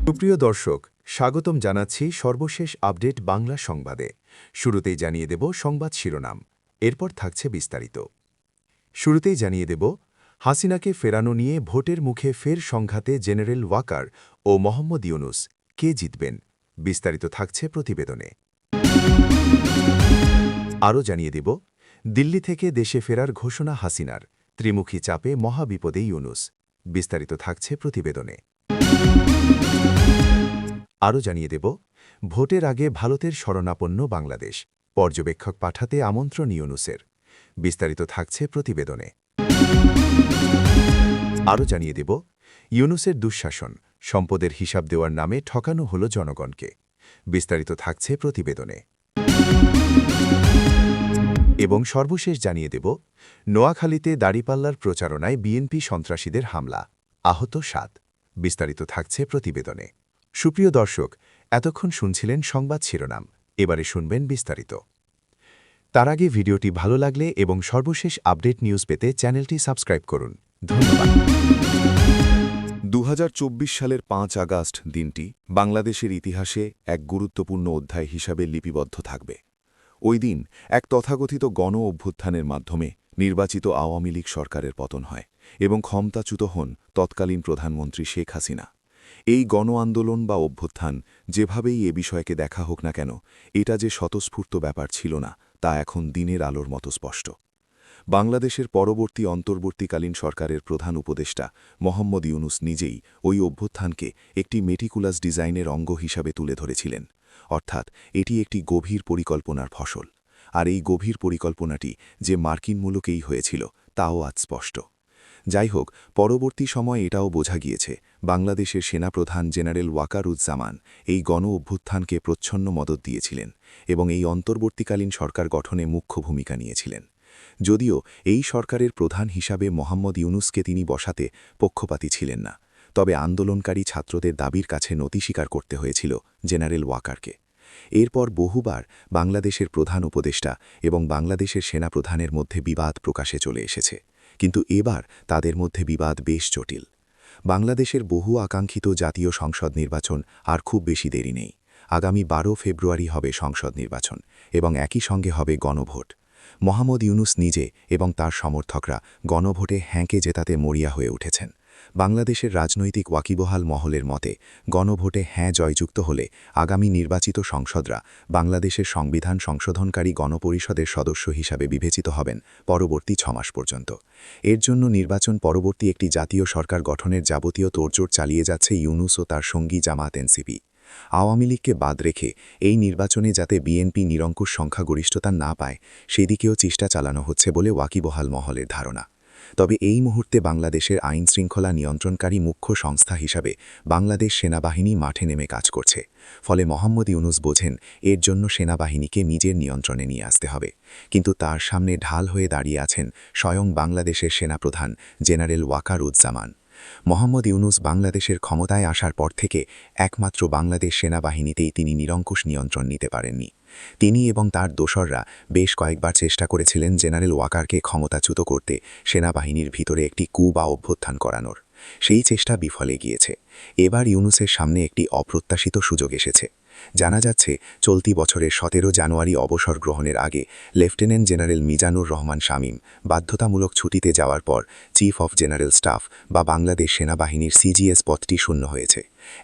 সুপ্রিয় দর্শক, স্বাগতম জানাচ্ছি সর্বশেষ আপডেট বাংলা সংবাদে। শুরুতেই জানিয়ে দেব সংবাদ শিরোনাম, এরপর থাকছে বিস্তারিত। শুরুতেই জানিয়ে দেব, হাসিনাকে ফেরানো নিয়ে ভোটের মুখে ফের সংঘাতে জেনারেল ওয়াকার ও মোহাম্মদ ইউনুস, কে জিতবেন? বিস্তারিত থাকছে প্রতিবেদনে। আরও জানিয়ে দেব, দিল্লি থেকে দেশে ফেরার ঘোষণা হাসিনার, ত্রিমুখী চাপে মহাবিপদে ইউনুস। বিস্তারিত থাকছে প্রতিবেদনে। আরও জানিয়ে দেব, ভোটের আগে ভারতের শরণাপন্ন বাংলাদেশ, পর্যবেক্ষক পাঠাতে আমন্ত্রণ ইউনুসের। বিস্তারিত থাকছে প্রতিবেদনে। আরও জানিয়ে দেব, ইউনুসের দুঃশাসন, সম্পদের হিসাব দেওয়ার নামে ঠকানো হল জনগণকে। বিস্তারিত থাকছে প্রতিবেদনে। এবং সর্বশেষ জানিয়ে দেব, নোয়াখালীতে দাড়িপাল্লার প্রচারণায় বিএনপি সন্ত্রাসীদের হামলা, আহত 7। বিস্তারিত থাকছে প্রতিবেদনে। সুপ্রিয় দর্শক, এতক্ষণ শুনছিলেন সংবাদ শিরোনাম, এবারে শুনবেন বিস্তারিত। তার আগে ভিডিওটি ভালো লাগলে এবং সর্বশেষ আপডেট নিউজ পেতে চ্যানেলটি সাবস্ক্রাইব করুন। ধন্যবাদ। 2024 সালের 5 আগস্ট দিনটি বাংলাদেশের ইতিহাসে এক গুরুত্বপূর্ণ অধ্যায় হিসাবে লিপিবদ্ধ থাকবে। ওই দিন এক তথাকথিত গণ অভ্যুত্থানের মাধ্যমে নির্বাচিত আওয়ামী লীগ সরকারের পতন হয় এবং ক্ষমতাচ্যুত হন তৎকালীন প্রধানমন্ত্রী শেখ হাসিনা। এই গণ আন্দোলন বা অভ্যুত্থান যেভাবেই এ বিষয়কে দেখা হোক না কেন, এটা যে স্বতঃস্ফূর্ত ব্যাপার ছিল না, তা এখন দিনের আলোর মতো স্পষ্ট। বাংলাদেশের পরবর্তী অন্তর্বর্তীকালীন সরকারের প্রধান উপদেষ্টা মোহাম্মদ ইউনুস নিজেই ওই অভ্যুত্থানকে একটি মেটিকুলাস ডিজাইনের অঙ্গ হিসাবে তুলে ধরেছিলেন, অর্থাৎ এটি একটি গভীর পরিকল্পনার ফসল। আর এই গভীর পরিকল্পনাটি যে মার্কিন মূলকেই হয়েছিল, তাও আজ স্পষ্ট। যাই হোক, পরবর্তী সময় এটাও বোঝা গিয়েছে, বাংলাদেশের সেনাপ্রধান জেনারেল ওয়াকারুজ্জামান এই গণ অভ্যুত্থানকে প্রচ্ছন্ন মদত দিয়েছিলেন এবং এই অন্তর্বর্তীকালীন সরকার গঠনে মুখ্য ভূমিকা নিয়েছিলেন। যদিও এই সরকারের প্রধান হিসাবে মোহাম্মদ ইউনুসকে তিনি বসাতে পক্ষপাতী ছিলেন না, তবে আন্দোলনকারী ছাত্রদের দাবির কাছে নতি স্বীকার করতে হয়েছিল জেনারেল ওয়াকারকে। এরপর বহুবার বাংলাদেশের প্রধান উপদেষ্টা এবং বাংলাদেশের সেনাপ্রধানের মধ্যে বিবাদ প্রকাশে চলে এসেছে, কিন্তু এবার তাদের মধ্যে বিবাদ বেশ জটিল। বাংলাদেশের বহু আকাঙ্ক্ষিত জাতীয় সংসদ নির্বাচন আর খুব বেশি দেরি নেই। আগামী 12 ফেব্রুয়ারি হবে সংসদ নির্বাচন এবং একই সঙ্গে হবে গণভোট। মোহাম্মদ ইউনুস নিজে এবং তার সমর্থকরা গণভোটে হ্যাঁকে জেতাতে মরিয়া হয়ে উঠেছেন। বাংলাদেশের রাজনৈতিক ওয়াকিবহাল মহলের মতে, গণভোটে হ্যাঁ জয়যুক্ত হলে আগামী নির্বাচিত সংসদরা বাংলাদেশের সংবিধান সংশোধনকারী গণপরিষদের সদস্য হিসাবে বিবেচিত হবেন পরবর্তী 6 মাস পর্যন্ত। এর জন্য নির্বাচন পরবর্তী একটি জাতীয় সরকার গঠনের যাবতীয় তোড়জোড় চালিয়ে যাচ্ছে ইউনুস ও তার সঙ্গী জামাত এনসিপি। আওয়ামী লীগকে বাদ রেখে এই নির্বাচনে যাতে বিএনপি নিরঙ্কুশ সংখ্যাগরিষ্ঠতা না পায়, সেদিকেও চেষ্টা চালানো হচ্ছে বলে ওয়াকিবহাল মহলের ধারণা। তবে এই মুহূর্তে বাংলাদেশের আইনশৃঙ্খলা নিয়ন্ত্রণকারী মুখ্য সংস্থা হিসাবে বাংলাদেশ সেনাবাহিনী মাঠে নেমে কাজ করছে। ফলে মোহাম্মদ ইউনুস বোঝেন, এর জন্য সেনাবাহিনীকে নিজের নিয়ন্ত্রণে নিয়ে আসতে হবে। কিন্তু তার সামনে ঢাল হয়ে দাঁড়িয়ে আছেন স্বয়ং বাংলাদেশের সেনাপ্রধান জেনারেল ওয়াকারুজ্জামান। মোহাম্মদ ইউনুস বাংলাদেশের ক্ষমতায় আসার পর থেকে একমাত্র বাংলাদেশ সেনাবাহিনীতেই তিনি নিরঙ্কুশ নিয়ন্ত্রণ নিতে পারেননি। তিনি এবং তার দোসররা বেশ কয়েকবার চেষ্টা করেছিলেন জেনারেল ওয়াকারকে ক্ষমতাচ্যুত করতে সেনাবাহিনীর ভিতরে একটি কূ বা অভ্যুত্থান করানোর। সেই চেষ্টা বিফলে গিয়েছে। এবার ইউনুসের সামনে একটি অপ্রত্যাশিত সুযোগ এসেছে। জানা যাচ্ছে, চলতি বছরের 17 জানুয়ারি অবসর গ্রহণের আগে লেফটেন্যান্ট জেনারেল মিজানুর রহমান শামীম বাধ্যতামূলক ছুটিতে যাওয়ার পর চিফ অফ জেনারেল স্টাফ বা বাংলাদেশ সেনাবাহিনীর সিজিএস পদটি শূন্য হয়েছে।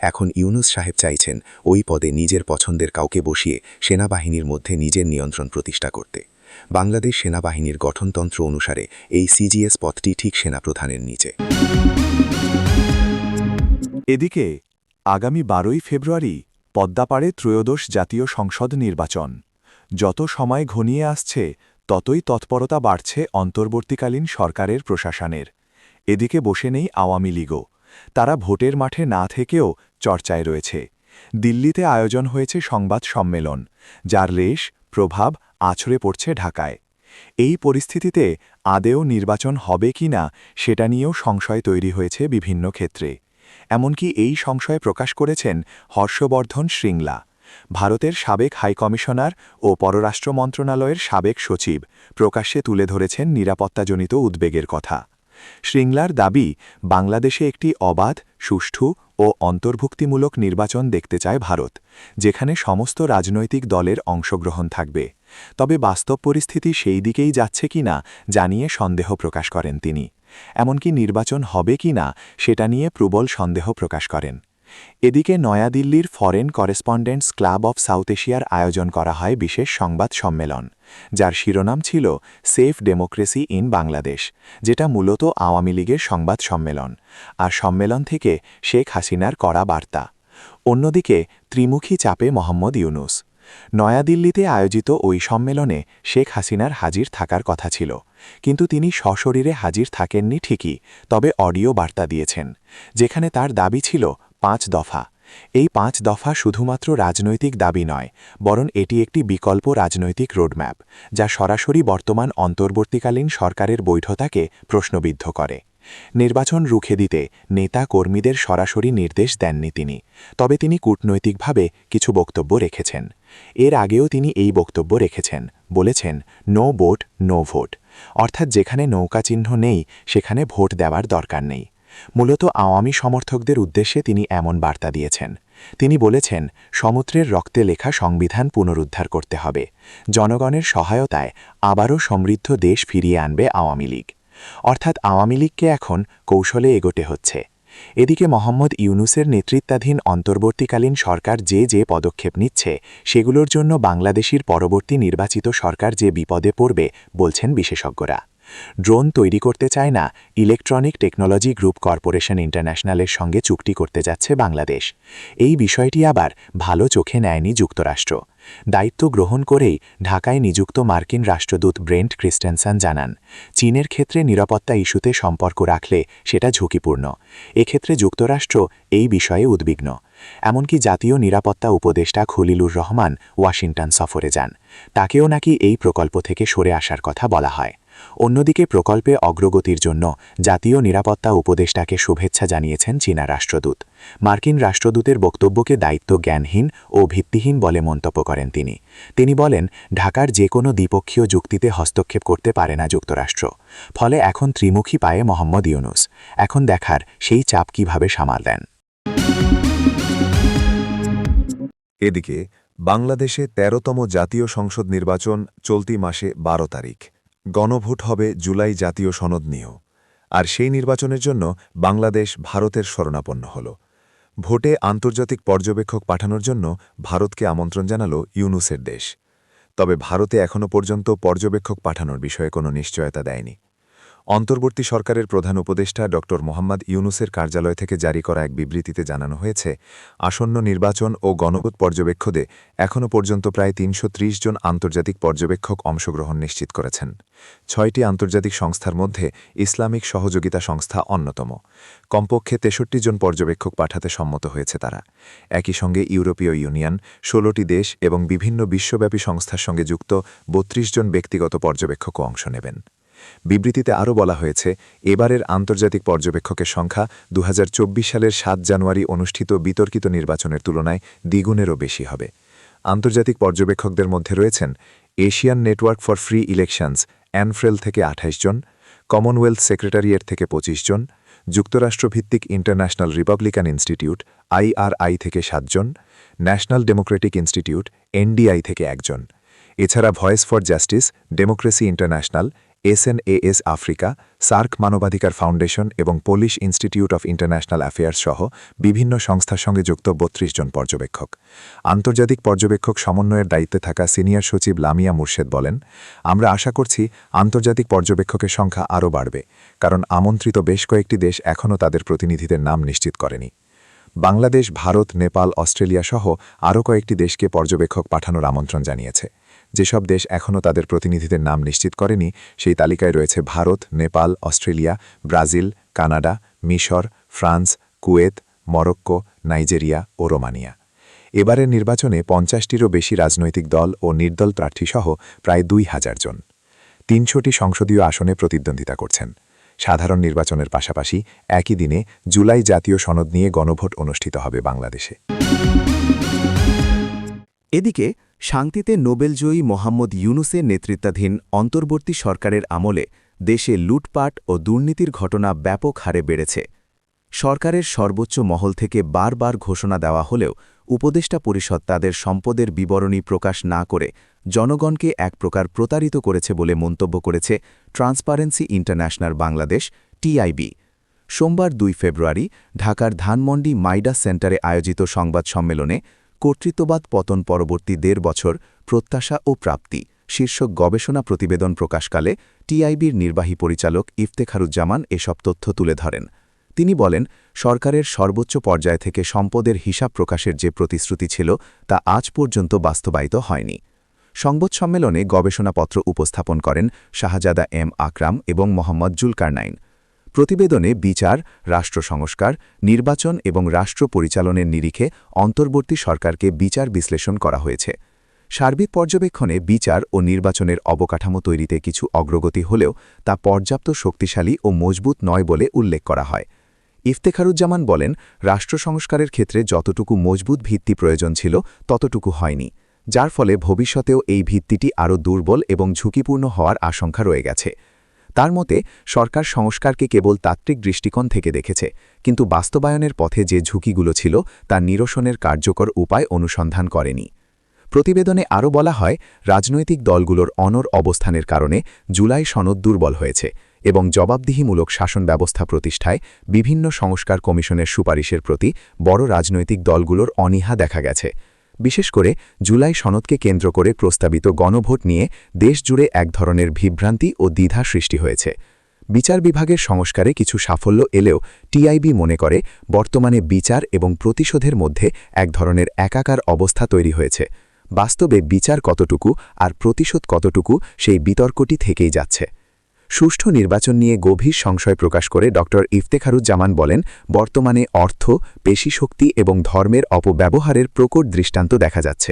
এখন ইউনুস সাহেব চাইছেন ওই পদে নিজের পছন্দের কাউকে বসিয়ে সেনাবাহিনীর মধ্যে নিজের নিয়ন্ত্রণ প্রতিষ্ঠা করতে। বাংলাদেশ সেনাবাহিনীর গঠনতন্ত্র অনুসারে এই সিজিএস পদটি ঠিক সেনাপ্রধানের নিচে। এদিকে আগামী 12 ফেব্রুয়ারি পদ্মাপাড়ে ত্রয়োদশ জাতীয় সংসদ নির্বাচন। যত সময় ঘনিয়ে আসছে, ততই তৎপরতা বাড়ছে অন্তর্বর্তীকালীন সরকারের প্রশাসনের। এদিকে বসে নেই আওয়ামী লীগও। তারা ভোটের মাঠে না থেকেও চর্চায় রয়েছে। দিল্লিতে আয়োজন হয়েছে সংবাদ সম্মেলন, যার রেশ প্রভাব আছড়ে পড়ছে ঢাকায়। এই পরিস্থিতিতে আদেও নির্বাচন হবে কিনা সেটা নিয়েও সংশয় তৈরি হয়েছে বিভিন্ন ক্ষেত্রে। এমনকি এই সংশয় প্রকাশ করেছেন হর্ষবর্ধন শ্রিংলা। ভারতের সাবেক হাইকমিশনার ও পররাষ্ট্র মন্ত্রণালয়ের সাবেক সচিব প্রকাশ্যে তুলে ধরেছেন নিরাপত্তাজনিত উদ্বেগের কথা। শ্রিংলার দাবি, বাংলাদেশে একটি অবাধ, সুষ্ঠু ও অন্তর্ভুক্তিমূলক নির্বাচন দেখতে চায় ভারত, যেখানে সমস্ত রাজনৈতিক দলের অংশগ্রহণ থাকবে। তবে বাস্তব পরিস্থিতি সেই দিকেই যাচ্ছে কিনা জানিয়ে সন্দেহ প্রকাশ করেন তিনি। এমনকি নির্বাচন হবে কিনা সেটা নিয়ে প্রবল সন্দেহ প্রকাশ করেন। এদিকে নয়াদিল্লির foreign correspondents club of South এশিয়ার আয়োজন করা হয় বিশেষ সংবাদ সম্মেলন, যার শিরোনাম ছিল সেফ ডেমোক্রেসি ইন বাংলাদেশ, যেটা মূলত আওয়ামী লীগের সংবাদ সম্মেলন, আর সম্মেলন থেকে শেখ হাসিনার কড়া বার্তা। অন্যদিকে ত্রিমুখী চাপে মোহাম্মদ ইউনুস। নয়াদিল্লিতে আয়োজিত ওই সম্মেলনে শেখ হাসিনার হাজির থাকার কথা ছিল, কিন্তু তিনি সশরীরে হাজির থাকেননি ঠিকই, তবে অডিও বার্তা দিয়েছেন, যেখানে তার দাবি ছিল 5 দফা। এই 5 দফা শুধুমাত্র রাজনৈতিক দাবি নয়, বরং এটি একটি বিকল্প রাজনৈতিক রোডম্যাপ, যা সরাসরি বর্তমান অন্তর্বর্তীকালীন সরকারের বৈধতাকে প্রশ্নবিদ্ধ করে। নির্বাচন রুখে দিতে নেতা কর্মীদের সরাসরি নির্দেশ দেননি তিনি, তবে তিনি কূটনৈতিকভাবে কিছু বক্তব্য রেখেছেন। এর আগেও তিনি এই বক্তব্য রেখেছেন, বলেছেন নো ভোট নো ভোট, অর্থাৎ যেখানে নৌকা চিহ্ন নেই সেখানে ভোট দেওয়ার দরকার নেই। মূলত আওয়ামী সমর্থকদের উদ্দেশ্যে তিনি এমন বার্তা দিয়েছেন। তিনি বলেছেন সমুদ্রের রক্তে লেখা সংবিধান পুনরুদ্ধার করতে হবে, জনগণের সহায়তায় আবারও সমৃদ্ধ দেশ ফিরিয়ে আনবে আওয়ামী লীগ। অর্থাৎ আওয়ামী লীগকে এখন কৌশলে এগোতে হচ্ছে। এদিকে মোহাম্মদ ইউনুসের নেতৃত্বাধীন অন্তর্বর্তীকালীন সরকার যে পদক্ষেপ নিচ্ছে সেগুলোর জন্য বাংলাদেশের পরবর্তী নির্বাচিত সরকার যে বিপদে পড়বে বলছেন বিশেষজ্ঞরা। ড্রোন তৈরি করতে চায় না ইলেকট্রনিক টেকনোলজি গ্রুপ কর্পোরেশন ইন্টারন্যাশনালের সঙ্গে চুক্তি করতে যাচ্ছে বাংলাদেশ। এই বিষয়টি আবার ভালো চোখে নেয়নি যুক্তরাষ্ট্র। দায়িত্ব গ্রহণ করেই ঢাকায় নিযুক্ত মার্কিন রাষ্ট্রদূত ব্রেন্ট ক্রিস্টেনসন জানান, চীনের ক্ষেত্রে নিরাপত্তা ইস্যুতে সম্পর্ক রাখলে সেটা ঝুঁকিপূর্ণ। এক্ষেত্রে যুক্তরাষ্ট্র এই বিষয়ে উদ্বিগ্ন। এমনকি জাতীয় নিরাপত্তা উপদেষ্টা খলিলুর রহমান ওয়াশিংটন সফরে যান, তাকেও নাকি এই প্রকল্প থেকে সরে আসার কথা বলা হয়। অন্যদিকে প্রকল্পে অগ্রগতির জন্য জাতীয় নিরাপত্তা উপদেষ্টাকে শুভেচ্ছা জানিয়েছেন চীনা রাষ্ট্রদূত। মার্কিন রাষ্ট্রদূতের বক্তব্যকে দায়িত্ব জ্ঞানহীন ও ভিত্তিহীন বলে মন্তব্য করেন তিনি। তিনি বলেন, ঢাকার যে কোনো দ্বিপক্ষীয় যুক্তিতে হস্তক্ষেপ করতে পারে না যুক্তরাষ্ট্র। ফলে এখন ত্রিমুখী পায়ে মোহাম্মদ ইউনুস। এখন দেখার সেই চাপ কিভাবে সামাল দেন। এদিকে বাংলাদেশে ১৩তম জাতীয় সংসদ নির্বাচন চলতি মাসে ১২ তারিখ। গণভোট হবে জুলাই জাতীয় সনদ নিয়েও। আর সেই নির্বাচনের জন্য বাংলাদেশ ভারতের শরণাপন্ন হল। ভোটে আন্তর্জাতিক পর্যবেক্ষক পাঠানোর জন্য ভারতকে আমন্ত্রণ জানাল ইউনুসের দেশ। তবে ভারতে এখনও পর্যন্ত পর্যবেক্ষক পাঠানোর বিষয়ে কোনো নিশ্চয়তা দেয়নি। অন্তর্বর্তী সরকারের প্রধান উপদেষ্টা ড মোহাম্মদ ইউনুসের কার্যালয় থেকে জারি করা এক বিবৃতিতে জানানো হয়েছে, আসন্ন নির্বাচন ও গণভোট পর্যবেক্ষণে এখনও পর্যন্ত প্রায় ৩৩০ জন আন্তর্জাতিক পর্যবেক্ষক অংশগ্রহণ নিশ্চিত করেছেন। ৬টি আন্তর্জাতিক সংস্থার মধ্যে ইসলামিক সহযোগিতা সংস্থা অন্যতম। কমপক্ষে ৬৩ জন পর্যবেক্ষক পাঠাতে সম্মত হয়েছে তারা। একই সঙ্গে ইউরোপীয় ইউনিয়ন, ১৬টি দেশ এবং বিভিন্ন বিশ্বব্যাপী সংস্থার সঙ্গে যুক্ত ৩২ জন ব্যক্তিগত পর্যবেক্ষকও অংশ নেবেন। বিবৃতিতে আরও বলা হয়েছে, এবারের আন্তর্জাতিক পর্যবেক্ষকের সংখ্যা ২০২৪ সালের ৭ জানুয়ারি অনুষ্ঠিত বিতর্কিত নির্বাচনের তুলনায় দ্বিগুণেরও বেশি হবে। আন্তর্জাতিক পর্যবেক্ষকদের মধ্যে রয়েছেন Asian network for free elections ANFREL থেকে ২৮ জন, কমনওয়েলথ সেক্রেটারিয়েট থেকে ২৫ জন, যুক্তরাষ্ট্রভিত্তিক ইন্টারন্যাশনাল রিপাবলিকান ইনস্টিটিউট IRI থেকে ৭ জন, ন্যাশনাল ডেমোক্রেটিক ইনস্টিটিউট NDI থেকে ১ জন। এছাড়া Voice for Justice, Democracy International, SNAS Africa, SAARC মানবাধিকার ফাউন্ডেশন এবং Polish Institute of International Affairs সহ বিভিন্ন সংস্থার সঙ্গে যুক্ত ৩২ জন পর্যবেক্ষক। আন্তর্জাতিক পর্যবেক্ষক সমন্বয়ের দায়িত্বে থাকা সিনিয়র সচিব লামিয়া মুর্শেদ বলেন, আমরা আশা করছি আন্তর্জাতিক পর্যবেক্ষকের সংখ্যা আরও বাড়বে, কারণ আমন্ত্রিত বেশ কয়েকটি দেশ এখনও তাদের প্রতিনিধিদের নাম নিশ্চিত করেনি। বাংলাদেশ, ভারত, নেপাল, অস্ট্রেলিয়া সহ আরও কয়েকটি দেশকে পর্যবেক্ষক পাঠানোর আমন্ত্রণ জানিয়েছে। যেসব দেশ এখনও তাদের প্রতিনিধিদের নাম নিশ্চিত করেনি সেই তালিকায় রয়েছে Bharat, Nepal, Australia, Brazil, Canada, মিশর, ফ্রান্স, কুয়েত, মরক্কো, নাইজেরিয়া ও রোমানিয়া। এবারের নির্বাচনে ৫০টিরও বেশি রাজনৈতিক দল ও নির্দল প্রার্থীসহ প্রায় ২,০০০ জন ৩০০টি সংসদীয় আসনে প্রতিদ্বন্দ্বিতা করছেন। সাধারণ নির্বাচনের পাশাপাশি একই দিনে জুলাই জাতীয় সনদ নিয়ে গণভোট অনুষ্ঠিত হবে বাংলাদেশে। এদিকে শান্তিতে নোবেলজয়ী মোহাম্মদ ইউনুসের নেতৃত্বাধীন অন্তর্বর্তী সরকারের আমলে দেশে লুটপাট ও দুর্নীতির ঘটনা ব্যাপক হারে বেড়েছে। সরকারের সর্বোচ্চ মহল থেকে বারবার ঘোষণা দেওয়া হলেও উপদেষ্টা পরিষদ তাদের সম্পদের বিবরণী প্রকাশ না করে জনগণকে এক প্রকার প্রতারিত করেছে বলে মন্তব্য করেছে ট্রান্সপারেন্সি ইন্টারন্যাশনাল বাংলাদেশ টিআইবি। সোমবার ২ ফেব্রুয়ারি ঢাকার ধানমন্ডি মাইডাস সেন্টারে আয়োজিত সংবাদ সম্মেলনে কর্তৃত্ববাদ পতন পরবর্তী ১.৫ বছর প্রত্যাশা ও প্রাপ্তি শীর্ষক গবেষণা প্রতিবেদন প্রকাশকালে টিআইবির নির্বাহী পরিচালক ইফতেখারুজ্জামান এসব তথ্য তুলে ধরেন। তিনি বলেন, সরকারের সর্বোচ্চ পর্যায় থেকে সম্পদের হিসাব প্রকাশের যে প্রতিশ্রুতি ছিল তা আজ পর্যন্ত বাস্তবায়িত হয়নি। সংবাদ সম্মেলনে গবেষণাপত্র উপস্থাপন করেন শাহজাদা এম আকরাম এবং মোহাম্মদ জুলকারনাইন। প্রতিবেদনে বিচার, রাষ্ট্র সংস্কার, নির্বাচন এবং রাষ্ট্র পরিচালনের নিরিখে অন্তর্বর্তী সরকারকে বিচার বিশ্লেষণ করা হয়েছে। সার্বিক পর্যবেক্ষণে বিচার ও নির্বাচনের অবকাঠামো তৈরিতে কিছু অগ্রগতি হলেও তা পর্যাপ্ত শক্তিশালী ও মজবুত নয় বলে উল্লেখ করা হয়। ইফতেখারুজ্জামান বলেন, রাষ্ট্র সংস্কারের ক্ষেত্রে যতটুকু মজবুত ভিত্তি প্রয়োজন ছিল ততটুকু হয়নি, যার ফলে ভবিষ্যতেও এই ভিত্তিটি আরও দুর্বল এবং ঝুঁকিপূর্ণ হওয়ার আশঙ্কা রয়ে গেছে। তার মতে, সরকার সংস্কারকে কেবল তাত্ত্বিক দৃষ্টিকোণ থেকে দেখেছে, কিন্তু বাস্তবায়নের পথে যে ঝুঁকিগুলো ছিল তা নিরসনের কার্যকর উপায় অনুসন্ধান করেনি। প্রতিবেদনে আরও বলা হয়, রাজনৈতিক দলগুলোর অনড় অবস্থানের কারণে জুলাই সনদ দুর্বল হয়েছে এবং জবাবদিহিমূলক শাসন ব্যবস্থা প্রতিষ্ঠায় বিভিন্ন সংস্কার কমিশনের সুপারিশের প্রতি বড় রাজনৈতিক দলগুলোর অনীহা দেখা গেছে। বিশেষ করে জুলাই সনদকে কেন্দ্র করে প্রস্তাবিত গণভোট নিয়ে দেশজুড়ে এক ধরনের বিভ্রান্তি ও দ্বিধা সৃষ্টি হয়েছে। বিচার বিভাগের সংস্কারে কিছু সাফল্য এলেও টিআইবি মনে করে বর্তমানে বিচার এবং প্রতিশোধের মধ্যে এক ধরনের একাকার অবস্থা তৈরি হয়েছে। বাস্তবে বিচার কতটুকু আর প্রতিশোধ কতটুকু সেই বিতর্কটি থেকেই যাচ্ছে। সুষ্ঠু নির্বাচন নিয়ে গভীর সংশয় প্রকাশ করে ড ইফতেখারুজ্জামান বলেন, বর্তমানে অর্থ, পেশিশক্তি এবং ধর্মের অপব্যবহারের প্রকট দৃষ্টান্ত দেখা যাচ্ছে।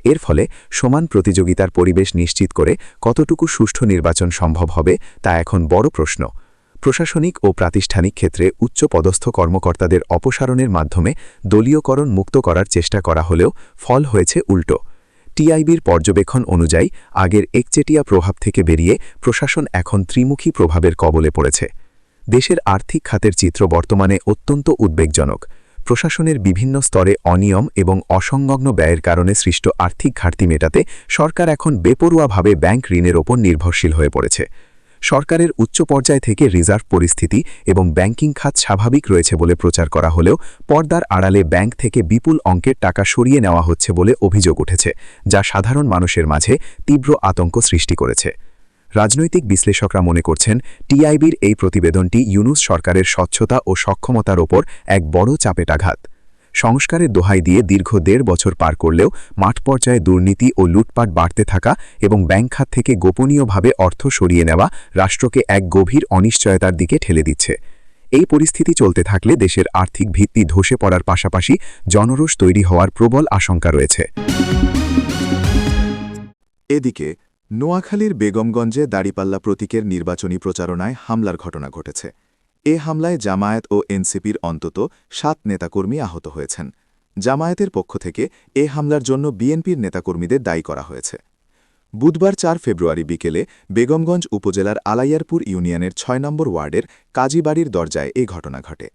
এর ফলে সমান প্রতিযোগিতার পরিবেশ নিশ্চিত করে কতটুকু সুষ্ঠু নির্বাচন সম্ভব হবে তা এখন বড় প্রশ্ন। প্রশাসনিক ও প্রাতিষ্ঠানিক ক্ষেত্রে উচ্চ পদস্থ কর্মকর্তাদের অপসারণের মাধ্যমে দলীয়করণ মুক্ত করার চেষ্টা করা হলেও ফল হয়েছে উল্টো। টিআইবির পর্যবেক্ষণ অনুযায়ী আগের একচেটিয়া প্রভাব থেকে বেরিয়ে প্রশাসন এখন ত্রিমুখী প্রভাবের কবলে পড়েছে। দেশের আর্থিক খাতের চিত্র বর্তমানে অত্যন্ত উদ্বেগজনক। প্রশাসনের বিভিন্ন স্তরে অনিয়ম এবং অসংলগ্ন ব্যয়ের কারণে সৃষ্ট আর্থিক ঘাটতি মেটাতে সরকার এখন বেপরোয়াভাবে ব্যাংক ঋণের ওপর নির্ভরশীল হয়ে পড়েছে। সরকারের উচ্চ পর্যায় থেকে রিজার্ভ পরিস্থিতি এবং ব্যাংকিং খাত স্বাভাবিক রয়েছে বলে প্রচার করা হলেও পর্দার আড়ালে ব্যাংক থেকে বিপুল অঙ্কের টাকা সরিয়ে নেওয়া হচ্ছে বলে অভিযোগ উঠেছে, যা সাধারণ মানুষের মাঝে তীব্র আতঙ্ক সৃষ্টি করেছে। রাজনৈতিক বিশ্লেষকরা মনে করছেন, টিআইবির এই প্রতিবেদনটি ইউনূস সরকারের স্বচ্ছতা ও সক্ষমতার ওপর এক বড় চাপেটাঘাত। সংস্কারের দোহাই দিয়ে দীর্ঘ ১.৫ বছর পার করলেও মাঠ পর্যায়ে দুর্নীতি ও লুটপাট বাড়তে থাকা এবং ব্যাংক খাত থেকে গোপনীয়ভাবে অর্থ সরিয়ে নেওয়া রাষ্ট্রকে এক গভীর অনিশ্চয়তার দিকে ঠেলে দিচ্ছে। এই পরিস্থিতি চলতে থাকলে দেশের আর্থিক ভিত্তি ধসে পড়ার পাশাপাশি জনরোষ তৈরি হওয়ার প্রবল আশঙ্কা রয়েছে। এদিকে নোয়াখালীর বেগমগঞ্জে দাড়িপাল্লা প্রতীকের নির্বাচনী প্রচারণায় হামলার ঘটনা ঘটেছে। এ হামলায় জামায়াত ও এনসিপির অন্তত ৭ নেতাকর্মী আহত হয়েছেন। জামায়াতের পক্ষ থেকে এ হামলার জন্য বিএনপির নেতাকর্মীদের দায়ী করা হয়েছে। বুধবার ৪ ফেব্রুয়ারি বিকেলে বেগমগঞ্জ উপজেলার আলাইয়ারপুর ইউনিয়নের ৬ নম্বর ওয়ার্ডের কাজীবাড়ির দরজায় এ ঘটনা ঘটে।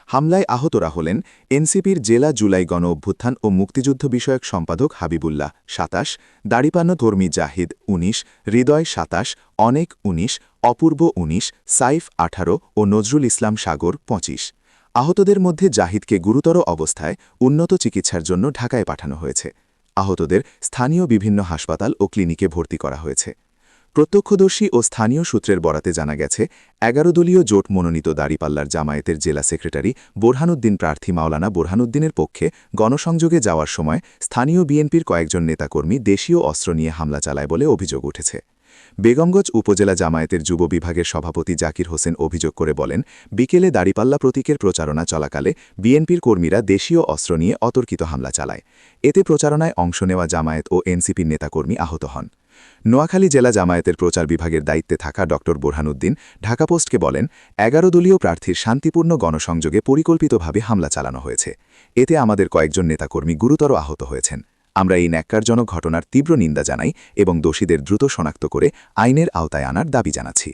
হামলায় আহতরা হলেন এনসিপির জেলা জুলাই গণ অভ্যুত্থান ও মুক্তিযুদ্ধ বিষয়ক সম্পাদক হাবিবুল্লাহ ২৭, দাড়িপান্ন ধর্মী জাহিদ ১৯, হৃদয় ২৭, অনেক ১৯, অপূর্ব ১৯, সাইফ ১৮ ও নজরুল ইসলাম সাগর ২৫। আহতদের মধ্যে জাহিদকে গুরুতর অবস্থায় উন্নত চিকিৎসার জন্য ঢাকায় পাঠানো হয়েছে। আহতদের স্থানীয় বিভিন্ন হাসপাতাল ও ক্লিনিকে ভর্তি করা হয়েছে। প্রত্যক্ষদর্শী ও স্থানীয় সূত্রের বরাতে জানা গেছে, ১১ দলীয় জোট মনোনীত দাড়িপাল্লার জামায়াতের জেলা সেক্রেটারি বোরহানুদ্দিন প্রার্থী মাওলানা বোরহানুদ্দিনের পক্ষে গণসংযোগে যাওয়ার সময় স্থানীয় বিএনপির কয়েকজন নেতাকর্মী দেশীয় অস্ত্র নিয়ে হামলা চালায় বলে অভিযোগ উঠেছে। বেগমগঞ্জ উপজেলা জামায়াতের যুব বিভাগের সভাপতি জাকির হোসেন অভিযোগ করে বলেন, বিকেলে দাড়িপাল্লা প্রতীকের প্রচারণা চলাকালে বিএনপির কর্মীরা দেশীয় অস্ত্র নিয়ে অতর্কিত হামলা চালায়। এতে প্রচারণায় অংশ নেওয়া জামায়াত ও এনসিপির নেতাকর্মী আহত হন। নোয়াখালী জেলা জামায়াতের প্রচার বিভাগের দায়িত্বে থাকা ড বোরহানুদ্দিন ঢাকা পোস্টকে বলেন, ১১ দলীয় প্রার্থীর শান্তিপূর্ণ গণসংযোগে পরিকল্পিতভাবে হামলা চালানো হয়েছে। এতে আমাদের কয়েকজন নেতাকর্মী গুরুতর আহত হয়েছেন। আমরা এই ন্যাক্কারজনক ঘটনার তীব্র নিন্দা জানাই এবং দোষীদের দ্রুত শনাক্ত করে আইনের আওতায় আনার দাবি জানাচ্ছি।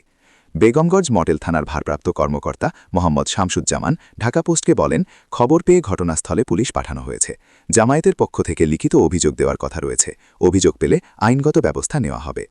বেগমগঞ্জ মডেল থানার ভারপ্রাপ্ত কর্মকর্তা মোহাম্মদ শামসুজ্জামান ঢাকা পোস্টকে বলেন, খবর পেয়ে ঘটনাস্থলে পুলিশ পাঠানো হয়েছে। জামায়াতের পক্ষ থেকে লিখিত অভিযোগ দেওয়ার কথা রয়েছে। অভিযোগ পেলে আইনগত ব্যবস্থা নেওয়া হবে।